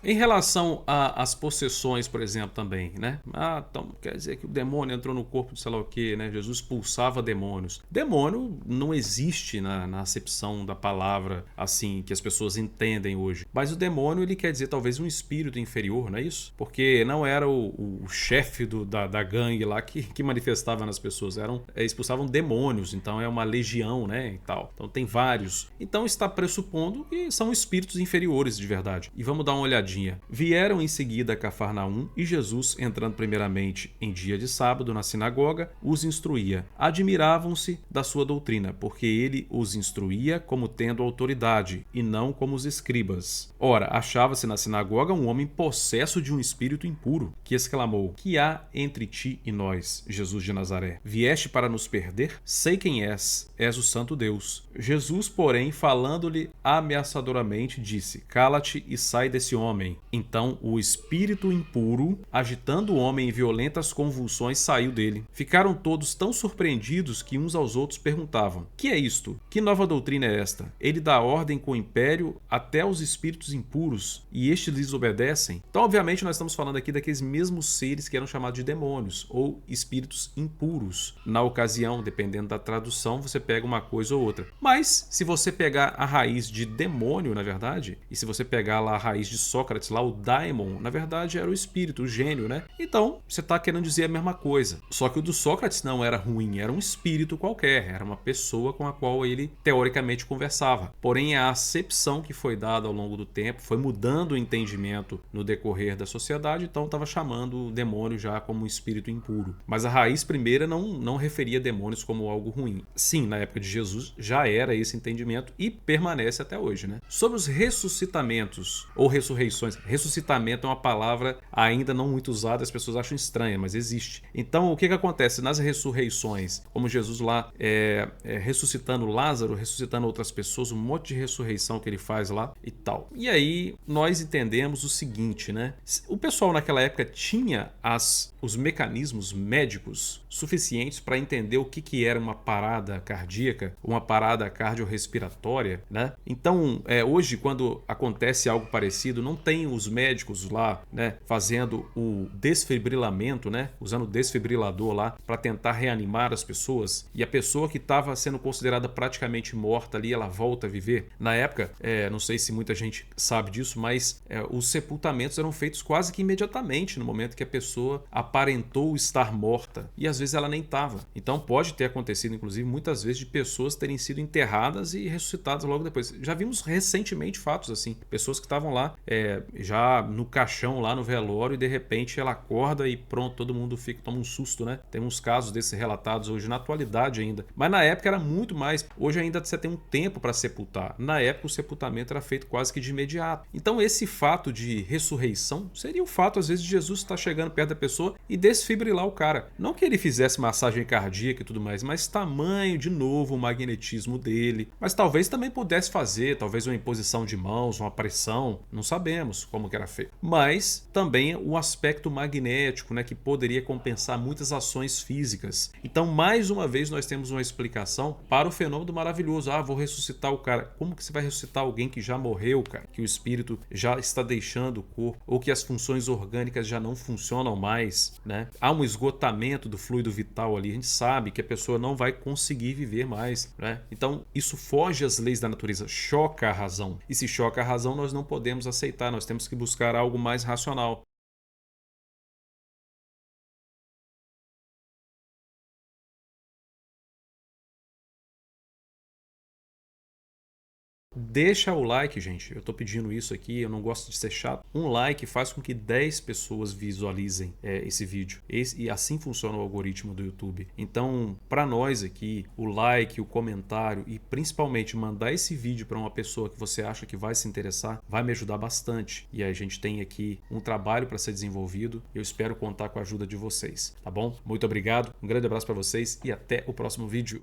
Em relação às possessões, por exemplo, também, né? Ah, então quer dizer que o demônio entrou no corpo de sei lá o quê, né? Jesus expulsava demônios. Demônio não existe na acepção da palavra assim que as pessoas entendem hoje. Mas o demônio, ele quer dizer talvez um espírito inferior, não é isso? Porque não era o chefe da gangue lá que manifestava nas pessoas, expulsavam demônios, então é uma legião, né? E tal. Então tem vários. Então está pressupondo que são espíritos inferiores de verdade. E vamos dar uma olhadinha. Vieram em seguida a Cafarnaum e Jesus, entrando primeiramente em dia de sábado na sinagoga, os instruía. Admiravam-se da sua doutrina, porque ele os instruía como tendo autoridade, e não como os escribas. Ora, achava-se na sinagoga um homem possesso de um espírito impuro, que exclamou: Que há entre ti e nós, Jesus de Nazaré? Vieste para nos perder? Sei quem és o Santo Deus. Jesus, porém, falando-lhe ameaçadoramente, disse: Cala-te e sai desse homem. Então o espírito impuro, agitando o homem em violentas convulsões, saiu dele. Ficaram todos tão surpreendidos que uns aos outros perguntavam: Que é isto? Que nova doutrina é esta? Ele dá ordem com império até aos espíritos impuros, e estes lhes obedecem? Então, obviamente, nós estamos falando aqui daqueles mesmos seres que eram chamados de demônios, ou espíritos impuros. Na ocasião, dependendo da tradução, você pega uma coisa ou outra. Mas, se você pegar a raiz de demônio, na verdade, e se você pegar lá a raiz de Sócrates, lá o daimon, na verdade era o espírito, o gênio, né? Então, você está querendo dizer a mesma coisa. Só que o do Sócrates não era ruim, era um espírito qualquer, era uma pessoa com a qual ele teoricamente conversava. Porém, a acepção que foi dada ao longo do tempo foi mudando o entendimento no decorrer da sociedade, então estava chamando o demônio já como um espírito impuro. Mas a raiz primeira não referia demônios como algo ruim. Sim, na época de Jesus já era esse entendimento e permanece até hoje, né? Sobre os ressuscitamentos ou ressurreições. Ressuscitamento é uma palavra ainda não muito usada, as pessoas acham estranha, mas existe. Então, o que acontece nas ressurreições? Como Jesus lá ressuscitando Lázaro, ressuscitando outras pessoas, um monte de ressurreição que ele faz lá e tal. E aí, nós entendemos o seguinte, né? O pessoal naquela época tinha os mecanismos médicos suficientes para entender o que era uma parada cardíaca, uma parada cardiorrespiratória, né? Então, hoje, quando acontece algo parecido, não tem os médicos lá, né, fazendo o desfibrilamento, né, usando o desfibrilador lá para tentar reanimar as pessoas, e a pessoa que estava sendo considerada praticamente morta ali, ela volta a viver. Na época, não sei se muita gente sabe disso, mas os sepultamentos eram feitos quase que imediatamente no momento que a pessoa aparentou estar morta, e às vezes ela nem estava. Então pode ter acontecido, inclusive, muitas vezes de pessoas terem sido enterradas e ressuscitadas logo depois. Já vimos recentemente fatos assim, pessoas que estavam lá já no caixão, lá no velório, e de repente ela acorda e pronto, todo mundo toma um susto, né? Tem uns casos desses relatados hoje na atualidade ainda, mas na época era muito mais. Hoje ainda você tem um tempo para sepultar. Na época o sepultamento era feito quase que de imediato. Então esse fato de ressurreição seria o fato às vezes de Jesus estar chegando perto da pessoa e desfibrilar o cara. Não que ele fizesse massagem cardíaca e tudo mais, mas tamanho, de novo, o magnetismo dele. Mas talvez também pudesse fazer, talvez uma imposição de mãos, uma pressão, não sabemos como que era feito. Mas também o aspecto magnético, né, que poderia compensar muitas ações físicas. Então, mais uma vez, nós temos uma explicação para o fenômeno maravilhoso. Ah, vou ressuscitar o cara. Como que você vai ressuscitar alguém que já morreu, cara? Que o espírito já está deixando o corpo, ou que as funções orgânicas já não funcionam mais, né? Há um esgotamento do fluido vital ali. A gente sabe que a pessoa não vai conseguir viver mais, né? Então, isso foge às leis da natureza, choca a razão. E se choca a razão, nós não podemos aceitar, nós temos que buscar algo mais racional. Deixa o like, gente. Eu tô pedindo isso aqui, eu não gosto de ser chato. Um like faz com que 10 pessoas visualizem esse vídeo. E assim funciona o algoritmo do YouTube. Então, para nós aqui, o like, o comentário e principalmente mandar esse vídeo para uma pessoa que você acha que vai se interessar, vai me ajudar bastante. E a gente tem aqui um trabalho para ser desenvolvido. Eu espero contar com a ajuda de vocês, tá bom? Muito obrigado, um grande abraço para vocês e até o próximo vídeo.